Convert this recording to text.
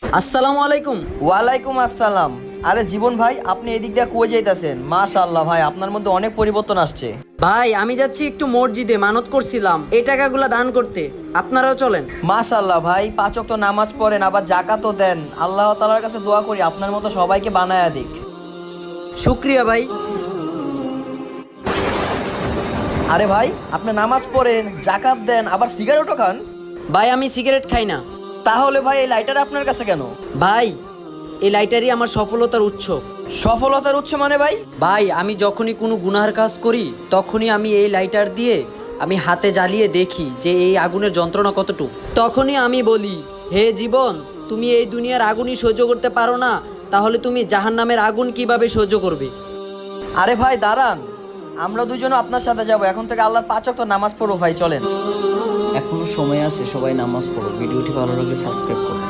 আসসালামু আলাইকুম। ওয়ালাইকুম আসসালাম। আরে জীবন ভাই, আপনি এদিক দিয়ে কই যাইতাছেন? মাশাআল্লাহ ভাই, আপনার মধ্যে অনেক পরিবর্তন আসছে। ভাই আমি যাচ্ছি একটু মসজিদে, মানত করছিলাম এই টাকাগুলো দান করতে, আপনারাও চলেন। মাশাআল্লাহ ভাই, 5 ওয়াক্ত নামাজ পড়েন, আবার যাকাতও দেন। আল্লাহ তাআলার কাছে দোয়া করি আপনার মতো সবাইকে বানায়া দিক। শুক্রিয়া ভাই। আরে ভাই, আপনি নামাজ পড়েন, যাকাত দেন, আবার সিগারেটও খান? ভাই আমি সিগারেট খাই না। তাহলে ভাই এই লাইটার আপনার কাছে কেন? ভাই এই লাইটারই আমার সফলতার উৎস। সফলতার উৎস মানে ভাই? ভাই আমি যখনই কোনো গুনাহের কাজ করি তখনই আমি এই লাইটার দিয়ে আমি হাতে জ্বালিয়ে দেখি যে এই আগুনের যন্ত্রণা কতটুকু। তখনই আমি বলি, হে জীবন, তুমি এই দুনিয়ার আগুনই সহ্য করতে পারো না, তাহলে তুমি জাহান্নামের আগুন কিভাবে সহ্য করবে? আরে ভাই দাঁড়ান, আমরা দুজনে আপনার সাথে যাব। এখন থেকে আল্লাহর 5 ওয়াক্ত নামাজ পড়ো ভাই, চলেন। এখনো সময় আছে, সবাই নামাজ পড়ো। ভিডিওটি ভালো লাগলে সাবস্ক্রাইব করো।